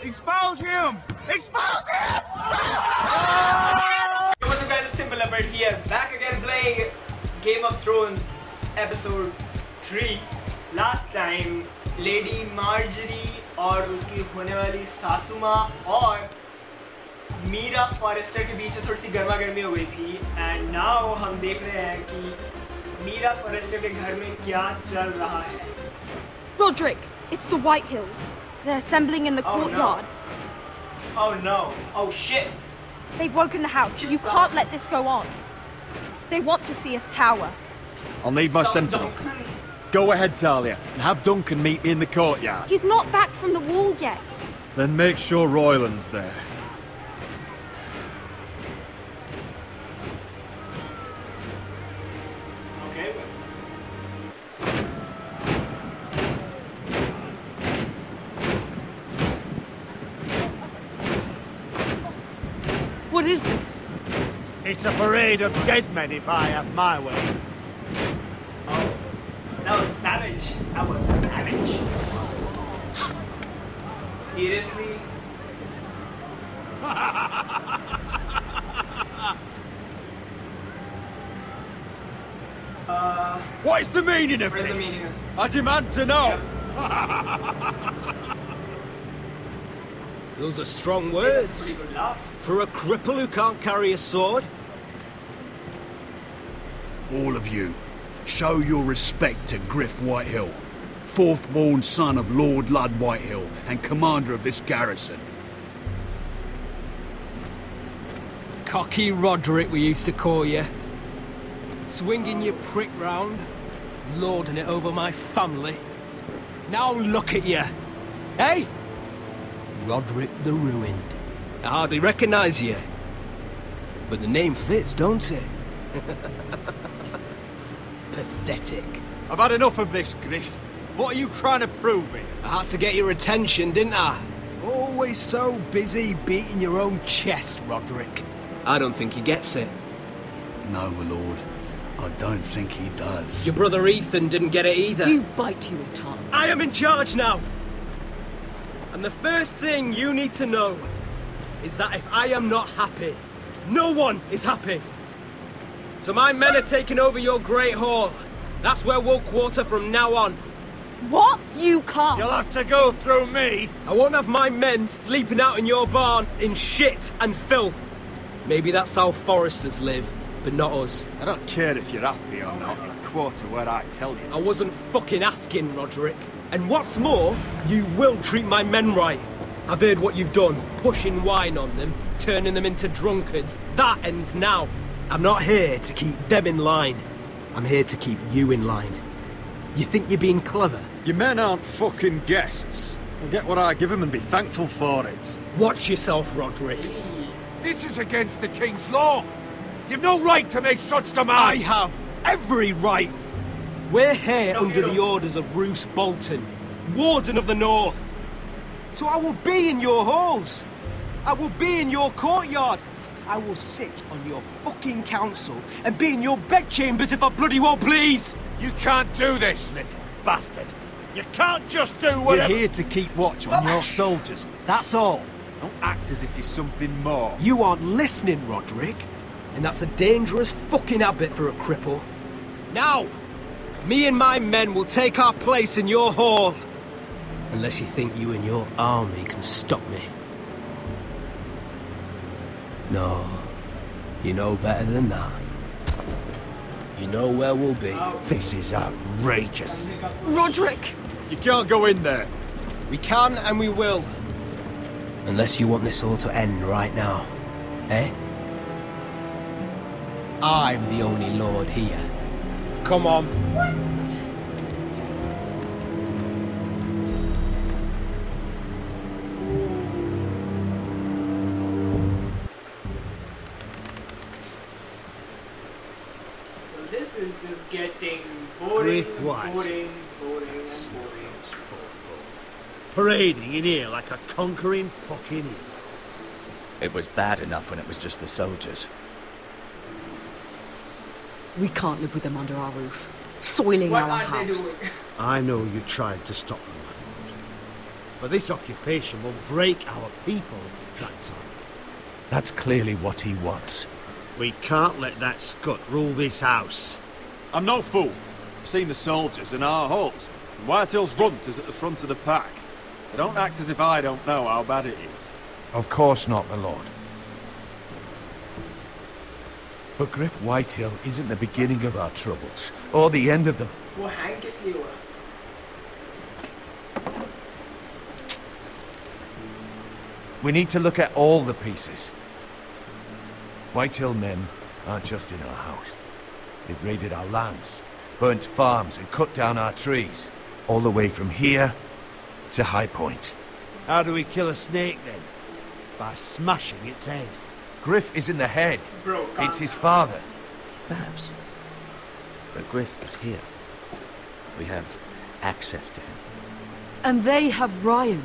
Expose him! Expose him! What's up guys, it's Simple Leopard here, back again playing Game of Thrones Episode 3. Last time, Lady Marjorie और उसकी होने वाली सासू माँ और Meera forester के बीच में थोड़ी सी गर्मा गर्मी हो गई थी. एंड नाउ हम देख रहे हैं कि मीरा फॉरेस्टर के घर में क्या चल रहा है. Roderick, it's the White Hills. They're assembling in the courtyard. Oh no. Oh shit. They've woken the house. You can't let this go on. They want to see us cower. I'll need my sentinel. Go ahead, Talia, and have Duncan meet me in the courtyard. He's not back from the wall yet. Then make sure Royland's there. Okay. What is this? It's a parade of dead men if I have my way. Oh, that was savage. That was savage. Seriously? What is the meaning of Where's the this? meaning? I demand to know. Those are strong That's a words. pretty good laugh. For a cripple who can't carry a sword? All of you, show your respect to Griff Whitehill, fourth-born son of Lord Ludd Whitehill and commander of this garrison. Cocky Roderick, we used to call you. Swinging your prick round, lording it over my family. Now look at you, eh? Roderick the Ruined. I hardly recognise you. But the name fits, don't it? Pathetic. I've had enough of this, Griff. What are you trying to prove here? I had to get your attention, didn't I? Always so busy beating your own chest, Roderick. I don't think he gets it. No, my lord, I don't think he does. Your brother Ethan didn't get it either. You bite your tongue. I am in charge now! And the first thing you need to know is that if I am not happy, no one is happy. So my men are taking over your Great Hall. That's where we'll quarter from now on. What? You can't. You'll have to go through me. I won't have my men sleeping out in your barn in shit and filth. Maybe that's how foresters live, but not us. I don't care if you're happy or not. You quarter where I tell you. I wasn't fucking asking, Roderick. And what's more, you will treat my men right. I've heard what you've done, pushing wine on them, turning them into drunkards. That ends now. I'm not here to keep them in line. I'm here to keep you in line. You think you're being clever? Your men aren't fucking guests. I'll get what I give them and be thankful for it. Watch yourself, Roderick. This is against the king's law. You've no right to make such I demands. have every right. We're here under the orders of Roose Bolton, Warden of the North. So I will be in your halls. I will be in your courtyard. I will sit on your fucking council and be in your bedchambers if I bloody well please. You can't do this, little bastard. You can't just do We're whatever. here to keep watch on your soldiers. That's all. Don't act as if you're something more. You aren't listening, Roderick. And that's a dangerous fucking habit for a cripple. Now, me and my men will take our place in your hall. Unless you think you and your army can stop me. No, you know better than that. You know where we'll be. This is outrageous. Roderick! You can't go in there. We can and we will. Unless you want this all to end right now. Eh? I'm the only lord here. Come on. This is just getting boring, Griff White. boring. Parading in here like a conquering fucking hero. It was bad enough when it was just the soldiers. We can't live with them under our roof, soiling What our are they house. doing? I know you tried to stop them, my lord. But this occupation will break our people if it drags on. That's clearly what he wants. We can't let that scut rule this house. I'm no fool. I've seen the soldiers in our halls. And Whitehill's runt is at the front of the pack. So don't act as if I don't know how bad it is. Of course not, my lord. But Griff Whitehill isn't the beginning of our troubles, or the end of them. वो hang किस लिए हुआ? We need to look at all the pieces. Whitehill men aren't just in our house. They've raided our lands, burnt farms and cut down our trees, all the way from here to High Point. How do we kill a snake then? By smashing its head. Griff isn't the head. Bro, It's his father. Perhaps. But Griff is here. We have access to him. And they have Ryan.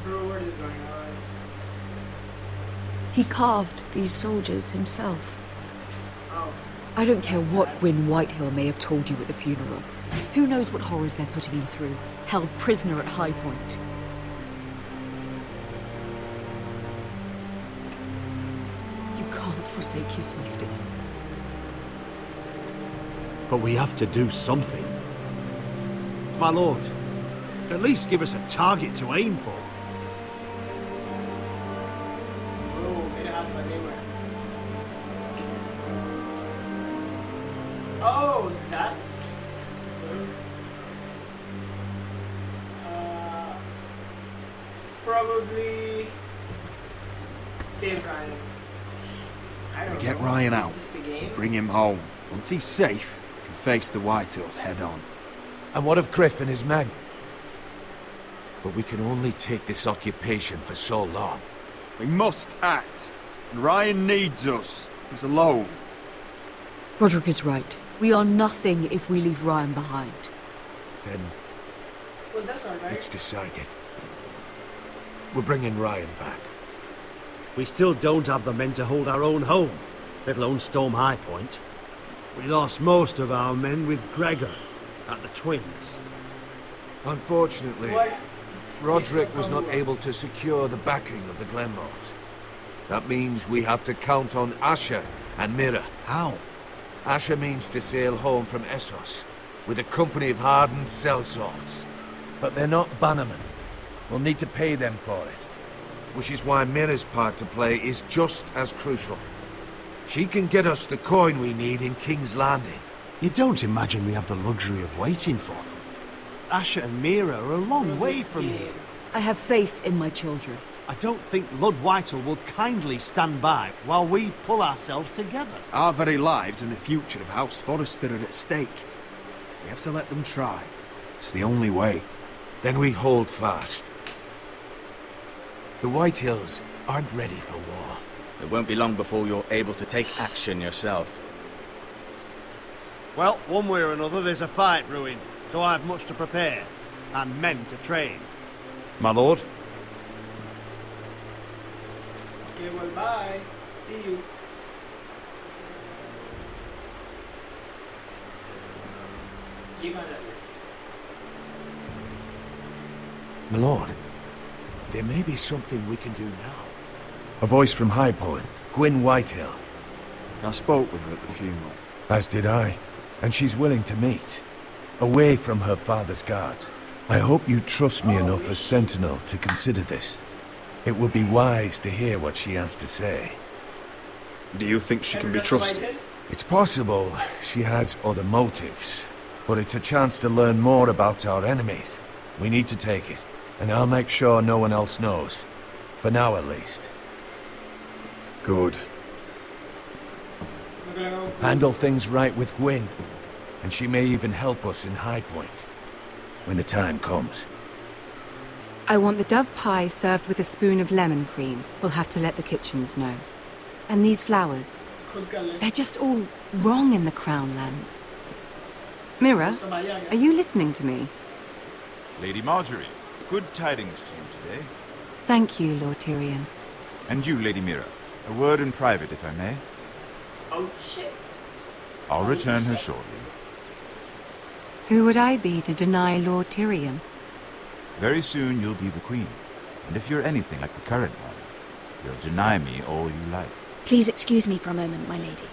Bro, what is going on? He carved these soldiers himself. Oh. I don't care what Gwyn Whitehill may have told you at the funeral. Who knows what horrors they're putting him through, held prisoner at High Point. You can't forsake his safety. But we have to do something. My lord, at least give us a target to aim for. Bro, मेरे हाथ बंधे हुए हैं. Oh, that's good. Probably save Ryan. I don't Get know. Ryan It's out. just a game. Bring him home. Once he's safe, he can face the Whitehills head on. And what of Griff and his men? But we can only take this occupation for so long. We must act. And Ryan needs us. He's alone. Roderick is right. We are nothing if we leave Ryan behind. Then Well, that's alright. it's decided. We're bringing Ryan back. We still don't have the men to hold our own home, let alone storm High Point. We lost most of our men with Gregor at the Twins. Unfortunately, What? Roderick was not able to secure the backing of the Glenmores. That means we have to count on Asher and Mira. How? Asher means to sail home from Essos with a company of hardened sellswords. But they're not bannermen. We'll need to pay them for it. Which is why Mira's part to play is just as crucial. She can get us the coin we need in King's Landing. You don't imagine we have the luxury of waiting for them? Asher and Mira are a long way from here. I have faith in my children. I don't think Lord Whitehill will kindly stand by while we pull ourselves together. Our very lives and the future of House Forrester are at stake. We have to let them try. It's the only way. Then we hold fast. The Whitehills aren't ready for war. It won't be long before you're able to take action yourself. Well, one way or another, there's a fight brewing, so I have much to prepare, and men to train. My lord? Okay, well, bye. See you. ये कहाँ जा रही है? My lord, there may be something we can do now. A voice from High Point, Gwyn Whitehill. I spoke with her at the funeral. As did I. And she's willing to meet. Away from her father's guards. I hope you trust me enough as Sentinel to consider this. It would be wise to hear what she has to say. Do you think she can be trusted? It's possible she has other motives. But it's a chance to learn more about our enemies. We need to take it. And I'll make sure no one else knows. For now, at least. Good. Handle things right with Gwyn. And she may even help us in High Point. When the time comes. I want the dove pie served with a spoon of lemon cream. We'll have to let the kitchens know. And these flowers. They're just all wrong in the Crown lands. Mira, are you listening to me? Lady Marjorie, good tidings to you today. Thank you, Lord Tyrion. And you, Lady Mira. A word in private, if I may. Oh shit. I'll return her shortly. Who would I be to deny Lord Tyrion? Very soon you'll be the queen. And if you're anything like the current one, you'll deny me all you like. Please excuse me for a moment, my lady.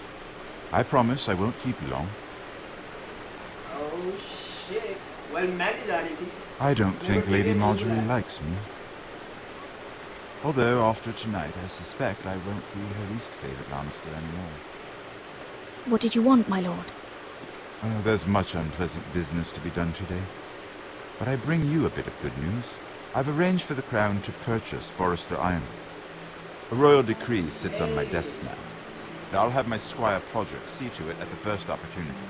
I promise I won't keep you long. Oh shit. Well, मैं नहीं जा रही थी. I don't think Lady Marjorie likes me. Although after tonight I suspect I won't be her least favorite Lannister anymore. What did you want, my lord? There's much unpleasant business to be done today. But I bring you a bit of good news. I've arranged for the Crown to purchase Forrester Island. A royal decree sits on my desk now. And I'll have my squire Podrick see to it at the first opportunity.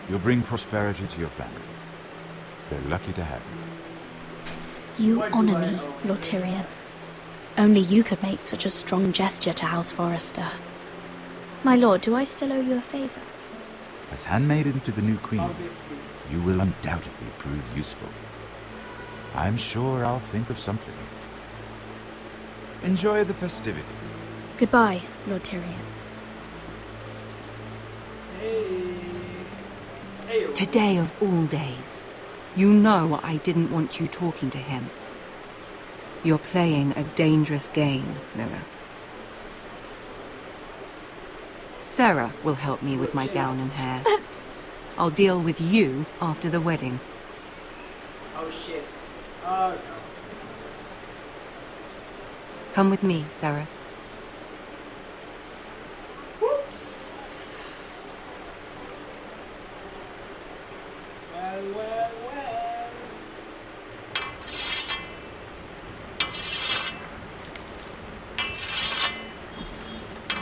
You'll bring prosperity to your family. They're lucky to have you. You honor me, Lord Tyrion. Only you could make such a strong gesture to House Forrester. My lord, do I still owe you a favor? As handmaiden to the new queen, you will undoubtedly prove useful. I'm sure I'll think of something. Enjoy the festivities. Goodbye, Lord Tyrion. Today of all days. You know I didn't want you talking to him. You're playing a dangerous game, Mira. Sarah will help me with my gown and hair. I'll deal with you after the wedding. Oh shit. Oh no. Come with me, Sarah. Whoops. Well.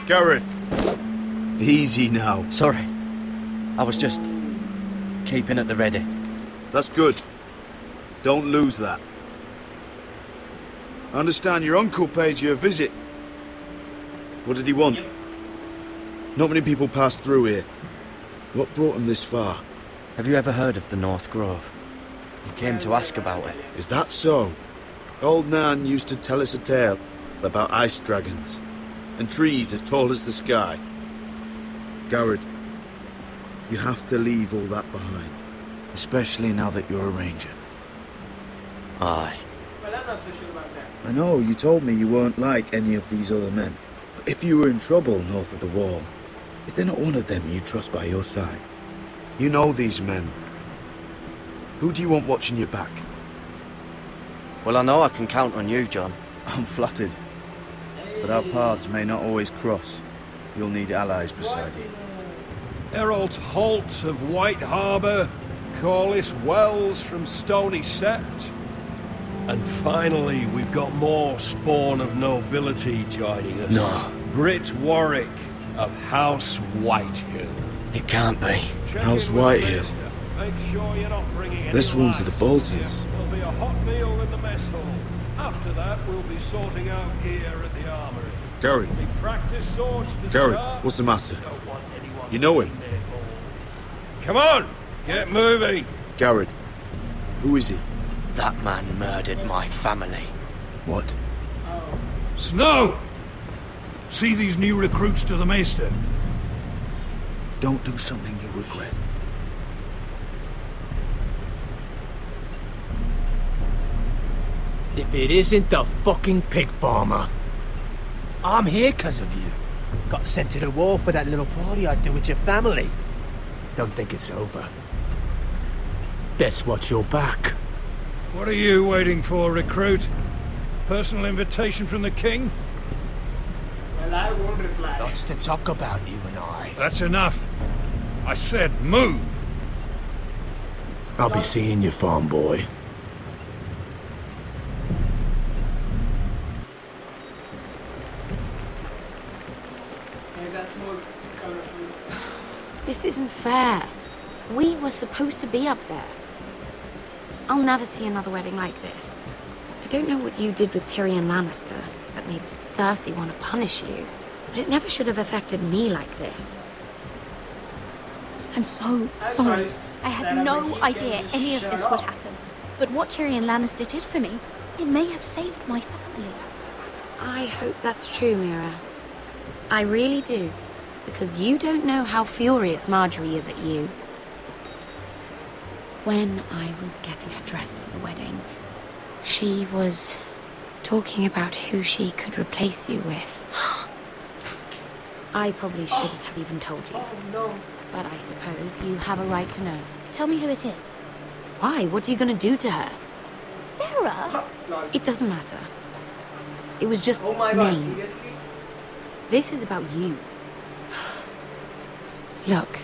Garrett. Easy now. Sorry. I was just keeping at the ready. That's good. Don't lose that. I understand your uncle paid you a visit. What did he want? Not many people pass through here. What brought him this far? Have you ever heard of the North Grove? He came to ask about it. Is that so? Old Nan used to tell us a tale about ice dragons and trees as tall as the sky. Garrett, you have to leave all that behind. Especially now that you're a ranger. Aye. Well, I'm not so sure about that. I know, you told me you weren't like any of these other men. But if you were in trouble north of the wall, is there not one of them you trust by your side? You know these men. Who do you want watching your back? Well, I know I can count on you, John. I'm flattered. But our paths may not always cross. You'll need allies beside you. Errol Holt of White Harbour, Corliss Wells from Stony Sept. And finally, we've got more spawn of nobility joining us. No. Britt Warwick of House Whitehill. It can't be. House Whitehill. Make sure you're not bringing This anyone one's to the Boltons. There'll be a hot meal in the mess hall. After that, we'll be sorting out gear at the armory. Garrett. We practice swords to Garrett, start. what's the matter? Don't want anyone You know him? in their balls. Come on, get moving. Garrett. Who is he? That man murdered my family. What? Snow! See these new recruits to the Maester? Don't do something you'll regret. If it isn't the fucking pig farmer. I'm here 'cause of you. Got sent to the wall for that little party I do with your family. Don't think it's over. Best watch your back. What are you waiting for, recruit? Personal invitation from the king? Well, I won't reply. Lots to talk about, you and I. That's enough. I said move. I'll be seeing you, farm boy. Yeah, that's more colorful. This isn't fair. We were supposed to be up there. I'll never see another wedding like this. I don't know what you did with Tyrion Lannister that made Cersei want to punish you, but it never should have affected me like this. I'm so sorry. I had no idea any of this would happen. But what Tyrion Lannister did for me, it may have saved my family. I hope that's true, Mira. I really do. because you don't know how furious Marjorie is at you. When I was getting her dressed for the wedding, she was talking about who she could replace you with. I probably shouldn't have even told you. Oh no. But I suppose you have a right to know. Tell me who it is. Why? What are you going to do to her? Sarah? It doesn't matter. It was just Oh my god, names. seriously? This is about you. Look,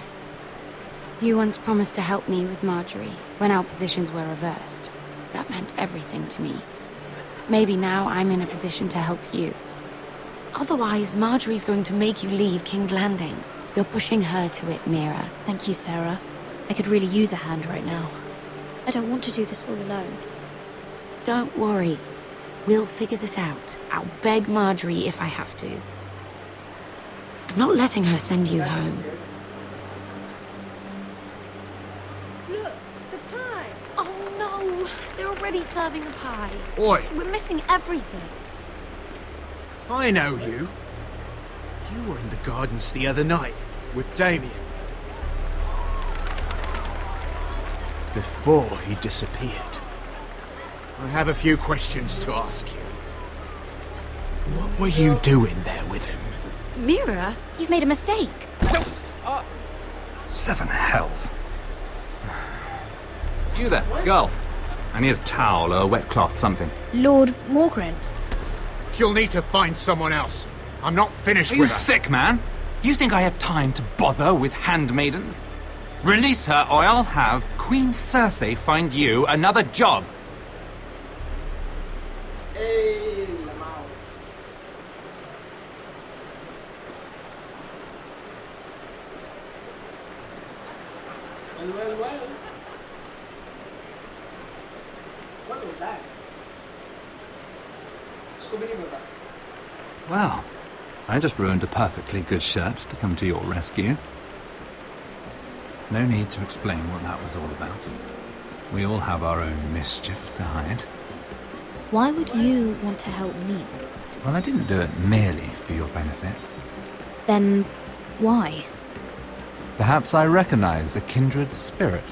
you once promised to help me with Marjorie when our positions were reversed. That meant everything to me. Maybe now I'm in a position to help you. Otherwise, Marjorie's going to make you leave King's Landing. You're pushing her to it, Mira. Thank you, Sarah. I could really use a hand right now. I don't want to do this all alone. Don't worry. We'll figure this out. I'll beg Marjorie if I have to. I'm not letting her send you home. Look, the pie! Oh no! They're already serving the pie. Oi! We're missing everything. I know you. You were in the gardens the other night with Damien. Before he disappeared. I have a few questions to ask you. What were you doing there with him? Mira? You've made a mistake. Seven hells. You there, girl. I need a towel or a wet cloth, something. Lord Morgren. You'll need to find someone else. I'm not finished Are you with her. sick, man? You think I have time to bother with handmaidens? Release her, or I'll have Queen Cersei find you another job. Hey, Lamau. Well. What was that? उसको भी नहीं पता. Well, I just ruined a perfectly good shirt to come to your rescue. No need to explain what that was all about. We all have our own mischief to hide. Why would you want to help me? Well, I didn't do it merely for your benefit. Then why? Perhaps I recognize a kindred spirit.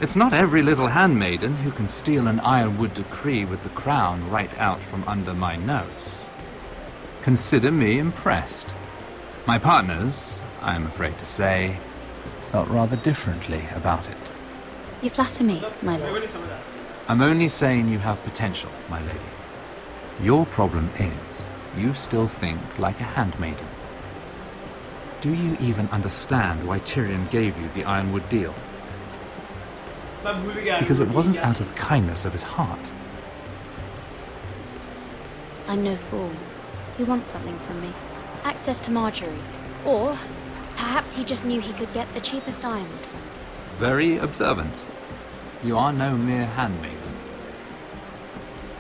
It's not every little handmaiden who can steal an ironwood decree with the crown right out from under my nose. Consider me impressed. My partners, I am afraid to say, felt rather differently about it. You flatter me, my lord. I'm only saying you have potential, my lady. Your problem is, you still think like a handmaiden. Do you even understand why Tyrion gave you the ironwood deal? Because it wasn't out of the kindness of his heart. I'm no fool. He wants something from me. Access to Marjorie. Or perhaps he just knew he could get the cheapest ironwood from me. Very observant. You are no mere handmaiden.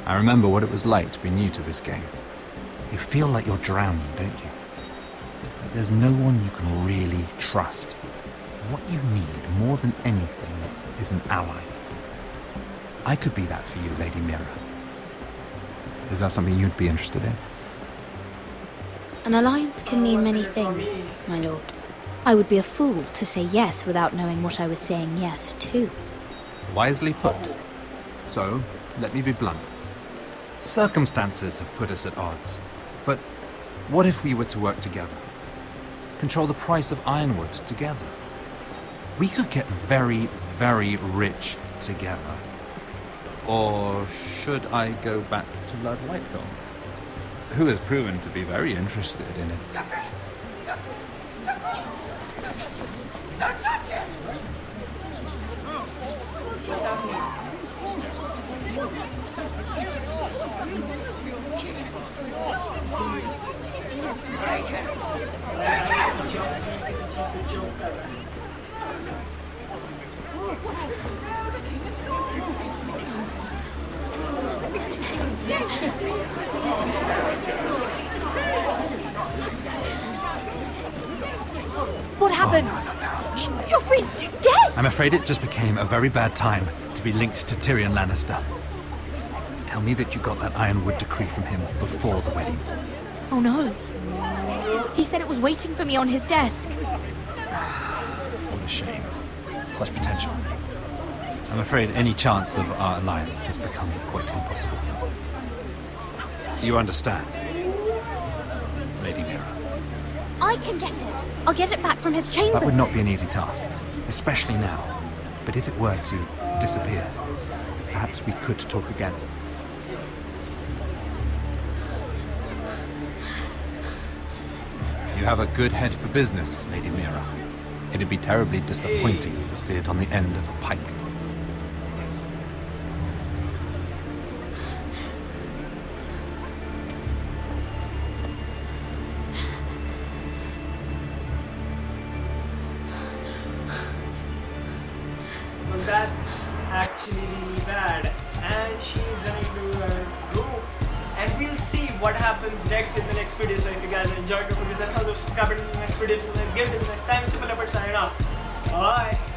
I remember what it was like to be new to this game. You feel like you're drowning, don't you? Like there's no one you can really trust. What you need more than anything is an ally. I could be that for you, Lady Mira. Is that something you'd be interested in? An alliance can mean many things, my lord. I would be a fool to say yes without knowing what I was saying yes to. Wisely put. So, let me be blunt. Circumstances have put us at odds. But what if we were to work together? Control the price of ironwood together? We could get very, very rich together. Or should I go back to Lord Whitehill, who has proven to be very interested in it? Don't touch him! Take it! Take it! What happened? Joffrey's dead! I'm afraid it just became a very bad time to be linked to Tyrion Lannister. Tell me that you got that ironwood decree from him before the wedding. Oh no. He said it was waiting for me on his desk. What a shame. Such potential. I'm afraid any chance of our alliance has become quite impossible. You understand, Lady Mira? I can get it. I'll get it back from his chambers. That would not be an easy task, especially now. But if it were to disappear, perhaps we could talk again. You have a good head for business, Lady Mira. It'd be terribly disappointing to see it on the end of a pike. Well, that's actually really bad. And she's running to her room. And we'll see what happens next in the next video. So if you guys enjoyed the video, then thumbs up, subscribe to the next video. Till next game, till next time, simple effort signing off. Bye.